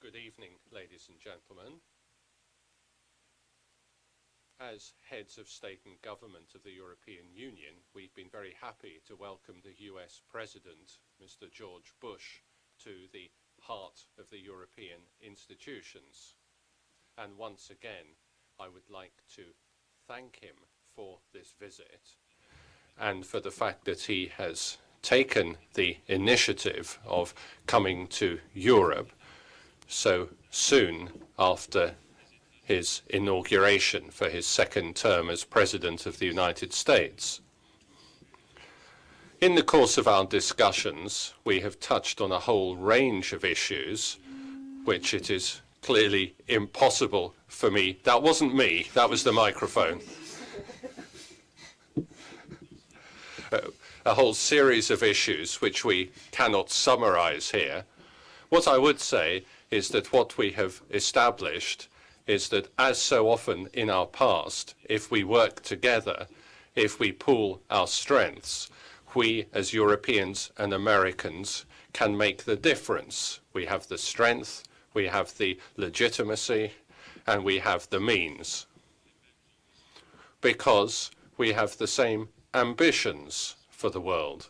Good evening, ladies and gentlemen. As heads of state and government of the European Union, we've been very happy to welcome the US President, Mr. George Bush, to the heart of the European institutions. And once again, I would like to thank him for this visit and for the fact that he has taken the initiative of coming to Europe so soon after his inauguration for his second term as President of the United States. In the course of our discussions, we have touched on a whole range of issues which it is clearly impossible for me. That wasn't me, that was the microphone. A whole series of issues which we cannot summarize here. What I would say is that what we have established is that, as so often in our past, if we work together, if we pool our strengths, we as Europeans and Americans can make the difference. We have the strength, we have the legitimacy, and we have the means. Because we have the same ambitions for the world.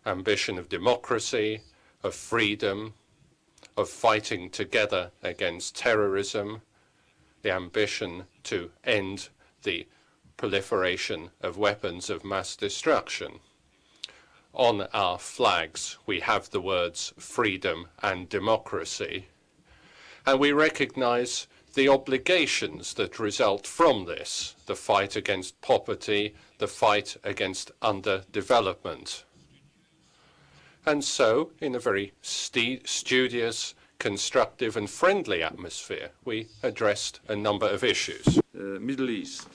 Ambition of democracy, of freedom, of fighting together against terrorism, the ambition to end the proliferation of weapons of mass destruction. On our flags, we have the words freedom and democracy, and we recognize the obligations that result from this, the fight against poverty, the fight against underdevelopment. And so, in a very studious, constructive and friendly atmosphere, we addressed a number of issues. Middle East.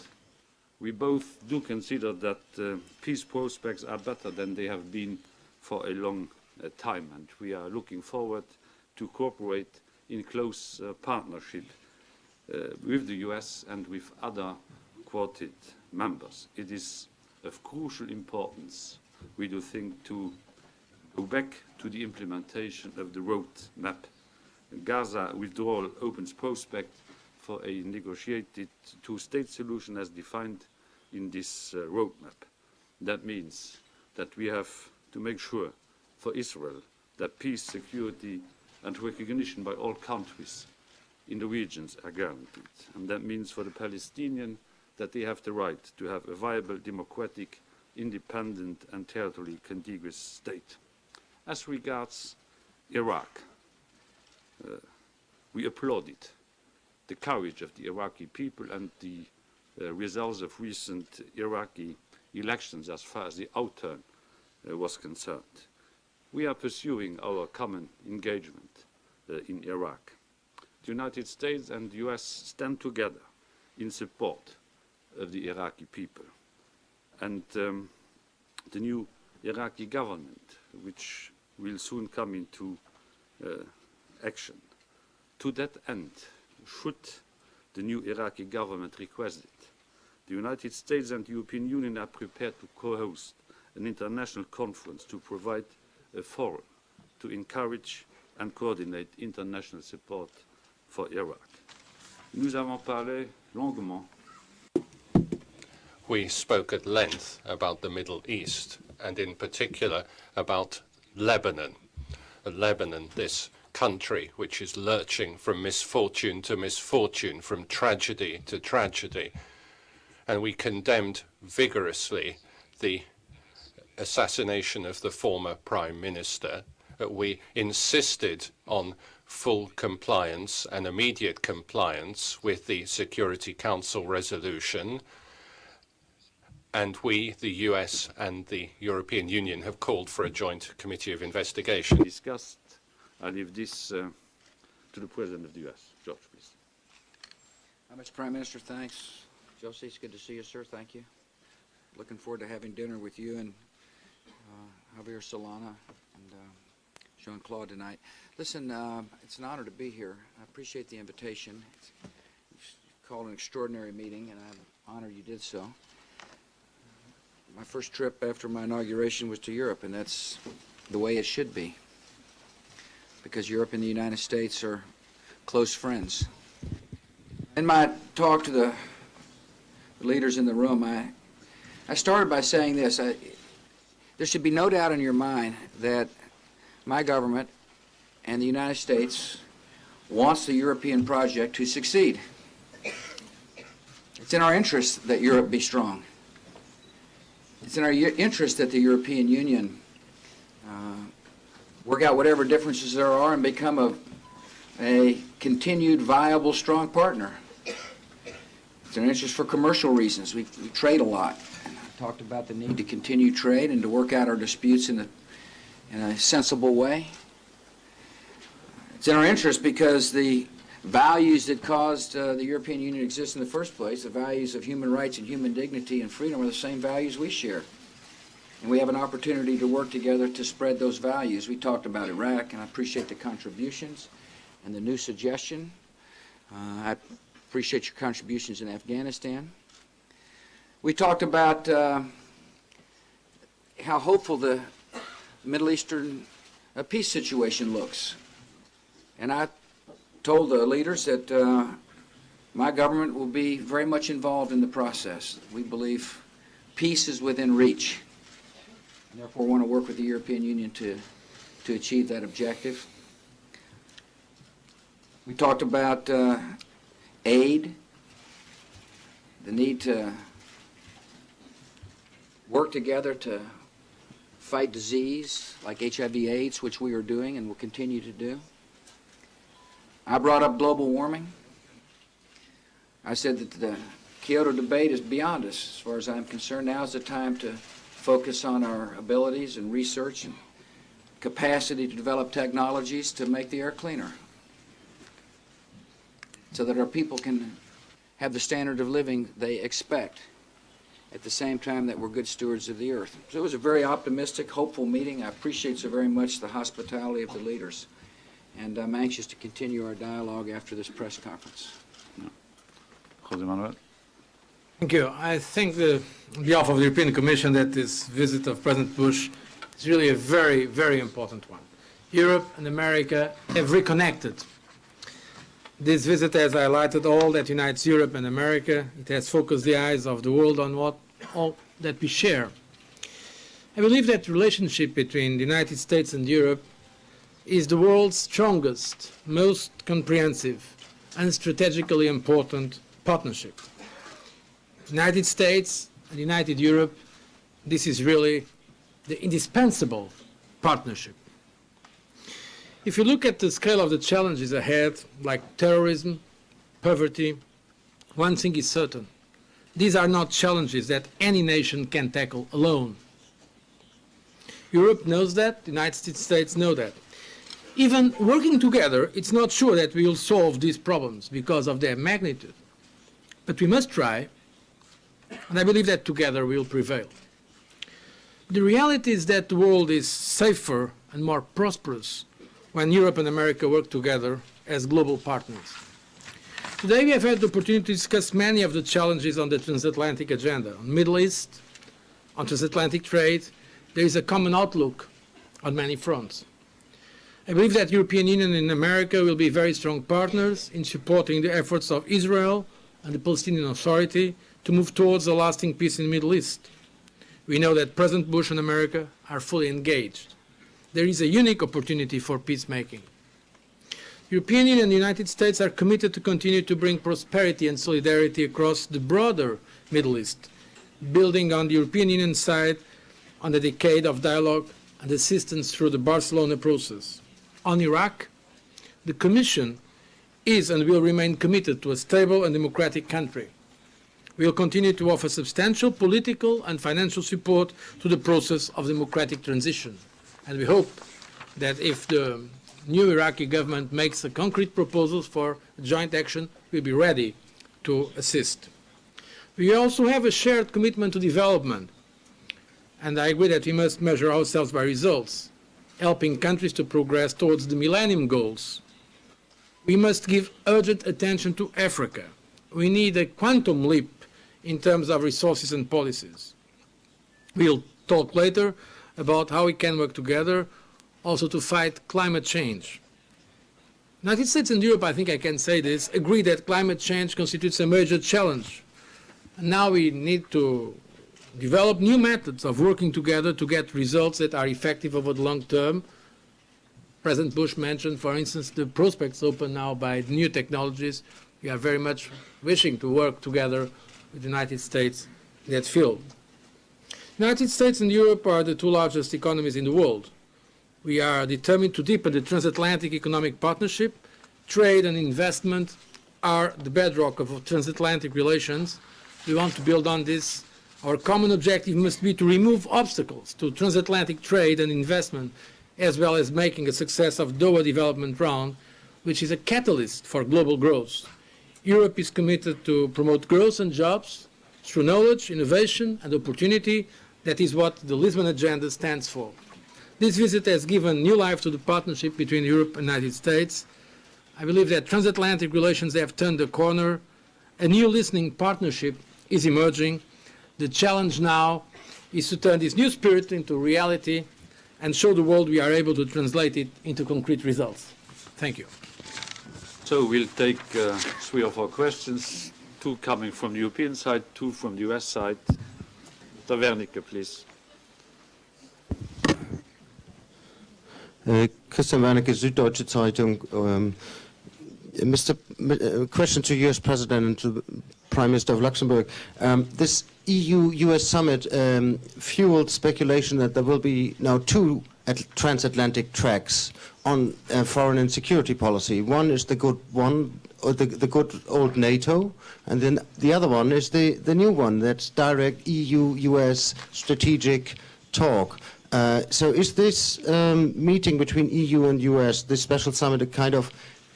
We both do consider that peace prospects are better than they have been for a long time, and we are looking forward to cooperate in close partnership with the US and with other Quartet members. It is of crucial importance, we do think, to go back to the implementation of the roadmap. Gaza withdrawal opens prospect for a negotiated two-state solution as defined in this roadmap. That means that we have to make sure for Israel that peace, security and recognition by all countries in the regions are guaranteed. And that means for the Palestinians that they have the right to have a viable, democratic, independent and territorially contiguous state. As regards Iraq, we applauded the courage of the Iraqi people and the results of recent Iraqi elections as far as the outturn was concerned. We are pursuing our common engagement in Iraq. The United States and the US stand together in support of the Iraqi people. And the new Iraqi government, which will soon come into action. To that end, should the new Iraqi government request it, the United States and the European Union are prepared to co-host an international conference to provide a forum to encourage and coordinate international support for Iraq. Nous avons parlé longuement. We spoke at length about the Middle East, and in particular about Lebanon. Lebanon, this country which is lurching from misfortune to misfortune, from tragedy to tragedy. And we condemned vigorously the assassination of the former Prime Minister. We insisted on full compliance and immediate compliance with the Security Council resolution. And we, the US and the European Union, have called for a joint committee of investigation. Discussed. I leave this to the President of the US. George, please. Mr. Prime Minister, thanks. Josie, it's good to see you, sir. Thank you. Looking forward to having dinner with you and Javier Solana and Jean-Claude tonight. Listen, it's an honor to be here. I appreciate the invitation. It's called an extraordinary meeting, and I'm honored you did so. My first trip after my inauguration was to Europe, and that's the way it should be, because Europe and the United States are close friends. In my talk to the leaders in the room, I started by saying this. There should be no doubt in your mind that my government and the United States wants the European project to succeed. It's in our interest that Europe be strong. It's in our interest that the European Union work out whatever differences there are and become a continued, viable, strong partner. It's in our interest for commercial reasons. We trade a lot. I talked about the need to continue trade and to work out our disputes in a sensible way. It's in our interest because the values that caused the European Union to exist in the first place, the values of human rights and human dignity and freedom, are the same values we share. And we have an opportunity to work together to spread those values. We talked about Iraq, and I appreciate the contributions and the new suggestion. I appreciate your contributions in Afghanistan. We talked about how hopeful the Middle Eastern peace situation looks. And I told the leaders that my government will be very much involved in the process. We believe peace is within reach. And therefore, want to work with the European Union to achieve that objective. We talked about aid, the need to work together to fight disease like HIV/AIDS, which we are doing and will continue to do. I brought up global warming. I said that the Kyoto debate is beyond us. As far as I'm concerned, now is the time to focus on our abilities and research and capacity to develop technologies to make the air cleaner so that our people can have the standard of living they expect at the same time that we're good stewards of the earth. So it was a very optimistic, hopeful meeting. I appreciate so very much the hospitality of the leaders. And I'm anxious to continue our dialogue after this press conference. José Manuel. Thank you. I think on behalf of the European Commission that this visit of President Bush is really a very, very important one. Europe and America have reconnected. This visit has highlighted all that unites Europe and America. It has focused the eyes of the world on all that we share. I believe that the relationship between the United States and Europe is the world's strongest, most comprehensive, and strategically important partnership. The United States and United Europe, this is really the indispensable partnership. If you look at the scale of the challenges ahead, like terrorism, poverty, one thing is certain. These are not challenges that any nation can tackle alone. Europe knows that, the United States know that. Even working together, it's not sure that we will solve these problems because of their magnitude. But we must try, and I believe that together we will prevail. The reality is that the world is safer and more prosperous when Europe and America work together as global partners. Today we have had the opportunity to discuss many of the challenges on the transatlantic agenda. On the Middle East, on transatlantic trade, there is a common outlook on many fronts. I believe that the European Union and America will be very strong partners in supporting the efforts of Israel and the Palestinian Authority to move towards a lasting peace in the Middle East. We know that President Bush and America are fully engaged. There is a unique opportunity for peacemaking. The European Union and the United States are committed to continue to bring prosperity and solidarity across the broader Middle East, building on the European Union side on a decade of dialogue and assistance through the Barcelona process. On Iraq, the Commission is and will remain committed to a stable and democratic country. We will continue to offer substantial political and financial support to the process of democratic transition. And we hope that if the new Iraqi government makes a concrete proposals for joint action, we'll be ready to assist. We also have a shared commitment to development. And I agree that we must measure ourselves by results, helping countries to progress towards the Millennium Goals. We must give urgent attention to Africa. We need a quantum leap in terms of resources and policies. We'll talk later about how we can work together also to fight climate change. United States and Europe, I think I can say this, agree that climate change constitutes a major challenge. And now we need to develop new methods of working together to get results that are effective over the long term. President Bush mentioned, for instance, the prospects opened now by new technologies. We are very much wishing to work together with the United States in that field. The United States and Europe are the two largest economies in the world. We are determined to deepen the transatlantic economic partnership. Trade and investment are the bedrock of transatlantic relations. We want to build on this. Our common objective must be to remove obstacles to transatlantic trade and investment, as well as making a success of Doha Development Round, which is a catalyst for global growth. Europe is committed to promote growth and jobs through knowledge, innovation, and opportunity. That is what the Lisbon Agenda stands for. This visit has given new life to the partnership between Europe and the United States. I believe that transatlantic relations have turned a corner. A new listening partnership is emerging. The challenge now is to turn this new spirit into reality and show the world we are able to translate it into concrete results. Thank you. So we'll take 3 or 4 questions, 2 coming from the European side, 2 from the US side. Mr. Wernicke, please. Christian Wernicke, Süddeutsche Zeitung. Question to US President and to the Prime Minister of Luxembourg. This EU-US summit fueled speculation that there will be now 2 transatlantic tracks on foreign and security policy. One is the good one, or the good old NATO, and then the other one is the new one, that's direct EU-US strategic talk. So is this meeting between EU and US, this special summit, a kind of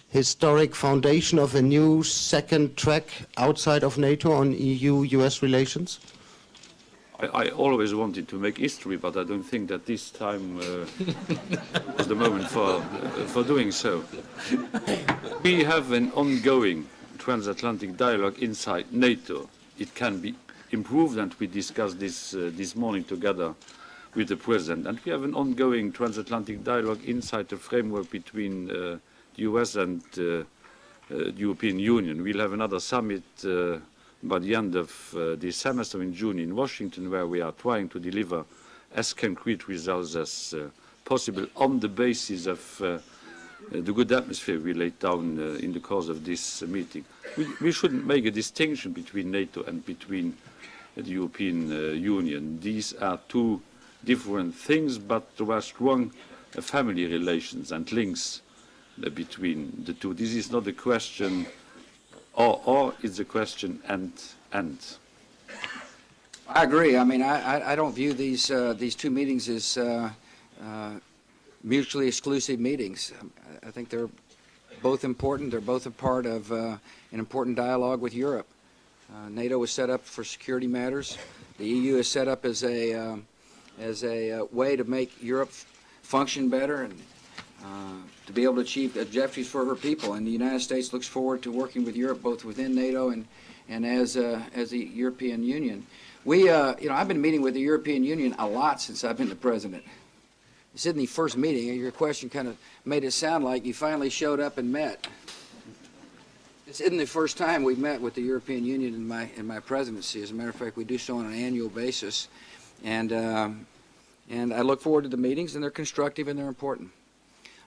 historic foundation of a new second track outside of NATO on EU-US relations? I always wanted to make history, but I don't think that this time was the moment for doing so. We have an ongoing transatlantic dialogue inside NATO. It can be improved, and we discussed this this morning together with the President. And we have an ongoing transatlantic dialogue inside the framework between the US and the European Union. We'll have another summit by the end of this semester in June in Washington, where we are trying to deliver as concrete results as possible on the basis of the good atmosphere we laid down in the course of this meeting. We shouldn't make a distinction between NATO and between the European Union. These are 2 different things, but there are strong family relations and links between the 2. This is not a question or it's a question and. I agree. I mean, I don't view these 2 meetings as mutually exclusive meetings. I think they're both important. They're both a part of an important dialogue with Europe. NATO was set up for security matters. The EU is set up as a way to make Europe function better and to be able to achieve objectives for her people. And the United States looks forward to working with Europe, both within NATO and as the European Union. I've been meeting with the European Union a lot since I've been the president. This isn't the first meeting, and your question kind of made it sound like you finally showed up and met. This isn't the first time we've met with the European Union in my presidency. As a matter of fact, we do so on an annual basis, and I look forward to the meetings, and they're constructive and they're important.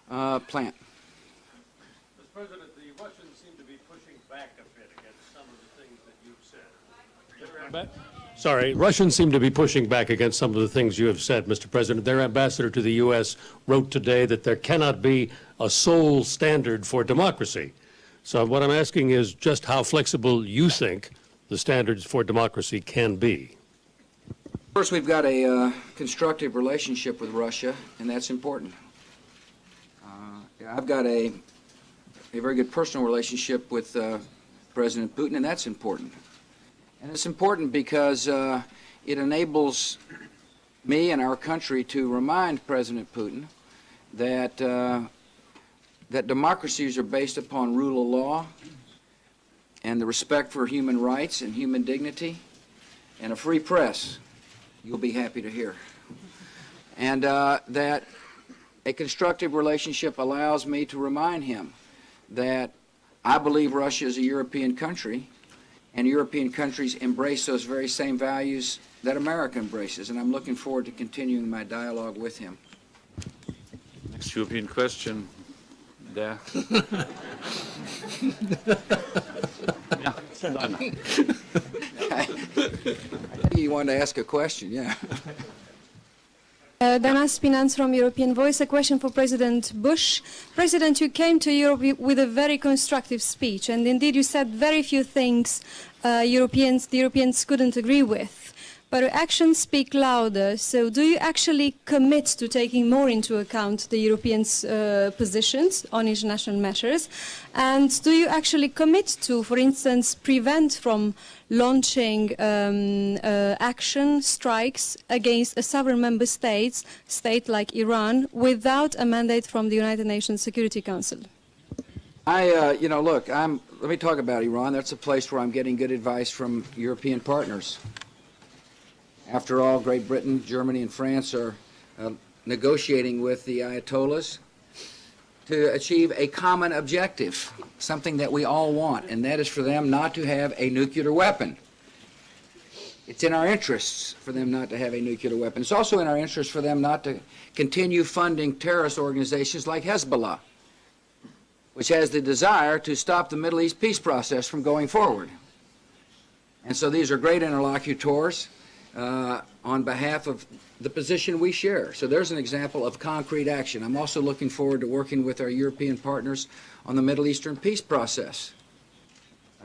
Plant. Mr. President, the Russians seem to be pushing back a bit against some of the things that you've said. Russians seem to be pushing back against some of the things you have said, Mr. President. Their ambassador to the U.S. wrote today that there cannot be a sole standard for democracy. So what I'm asking is just how flexible you think the standards for democracy can be. First, we've got a constructive relationship with Russia, and that's important. I've got a very good personal relationship with President Putin, and that's important. And it's important because it enables me and our country to remind President Putin that that democracies are based upon rule of law and the respect for human rights and human dignity and a free press, you'll be happy to hear. And that a constructive relationship allows me to remind him that I believe Russia is a European country, and European countries embrace those very same values that America embraces, and I'm looking forward to continuing my dialogue with him. Next European question, there. Yeah, Dana. I think you wanted to ask a question, yeah. Dana Spinans from European Voice. A question for President Bush. President, you came to Europe with a very constructive speech, and indeed you said very few things the Europeans couldn't agree with. But your actions speak louder. So do you actually commit to taking more into account the Europeans' positions on international matters? And do you actually commit to, for instance, prevent from launching action, strikes against a sovereign member state like Iran, without a mandate from the United Nations Security Council? Look, let me talk about Iran. That's a place where I'm getting good advice from European partners. After all, Great Britain, Germany, and France are negotiating with the Ayatollahs to achieve a common objective, something that we all want, and that is for them not to have a nuclear weapon. It's in our interests for them not to have a nuclear weapon. It's also in our interest for them not to continue funding terrorist organizations like Hezbollah, which has the desire to stop the Middle East peace process from going forward. And so these are great interlocutors on behalf of the position we share. So there's an example of concrete action. I'm also looking forward to working with our European partners on the Middle Eastern peace process.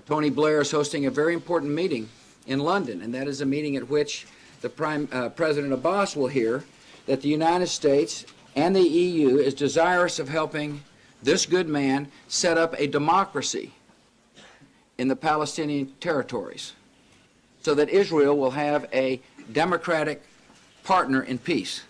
Tony Blair is hosting a very important meeting in London, and that is a meeting at which the President Abbas will hear that the United States and the EU is desirous of helping this good man set up a democracy in the Palestinian territories, so that Israel will have a democratic partner in peace.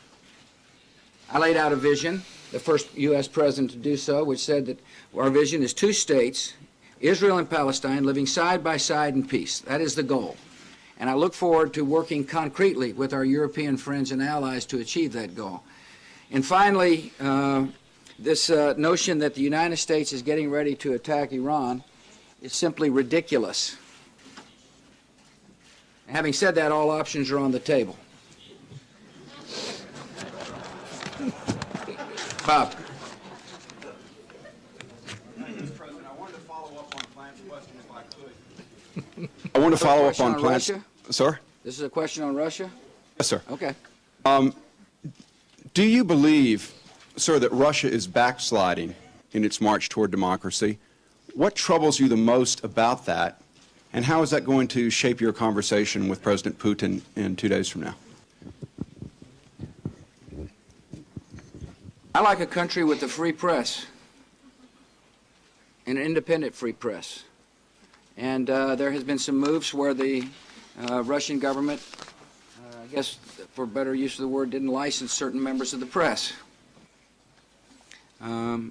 I laid out a vision, the first U.S. president to do so, which said that our vision is 2 states, Israel and Palestine, living side by side in peace. That is the goal. And I look forward to working concretely with our European friends and allies to achieve that goal. And finally, this notion that the United States is getting ready to attack Iran is simply ridiculous. Having said that, all options are on the table. Bob. Mr. President, I wanted to follow up on Plan's question if I could. I want to follow up on Plan's. Sir? This is a question on Russia? Yes, sir. Okay. Do you believe, sir, that Russia is backsliding in its march toward democracy? What troubles you the most about that? And how is that going to shape your conversation with President Putin in 2 days from now? I like a country with a free press, an independent free press. And there has been some moves where the Russian government, I guess for better use of the word, didn't license certain members of the press. I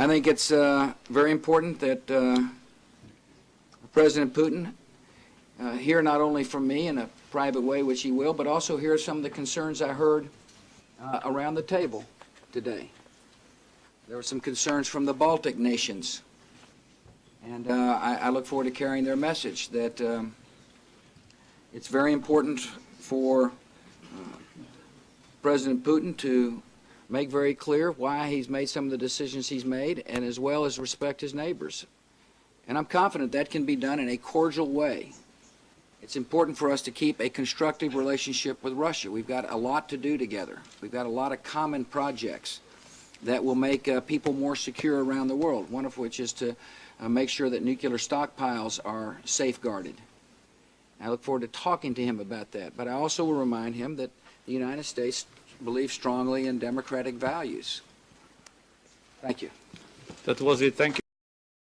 think it's very important that President Putin hear not only from me in a private way, which he will, but also hear some of the concerns I heard around the table today. There were some concerns from the Baltic nations, and I look forward to carrying their message that it's very important for President Putin to make very clear why he's made some of the decisions he's made, and as well as respect his neighbors. And I'm confident that can be done in a cordial way. It's important for us to keep a constructive relationship with Russia. We've got a lot to do together. We've got a lot of common projects that will make people more secure around the world, one of which is to make sure that nuclear stockpiles are safeguarded. I look forward to talking to him about that. But I also will remind him that the United States believes strongly in democratic values. Thank you. That was it. Thank you.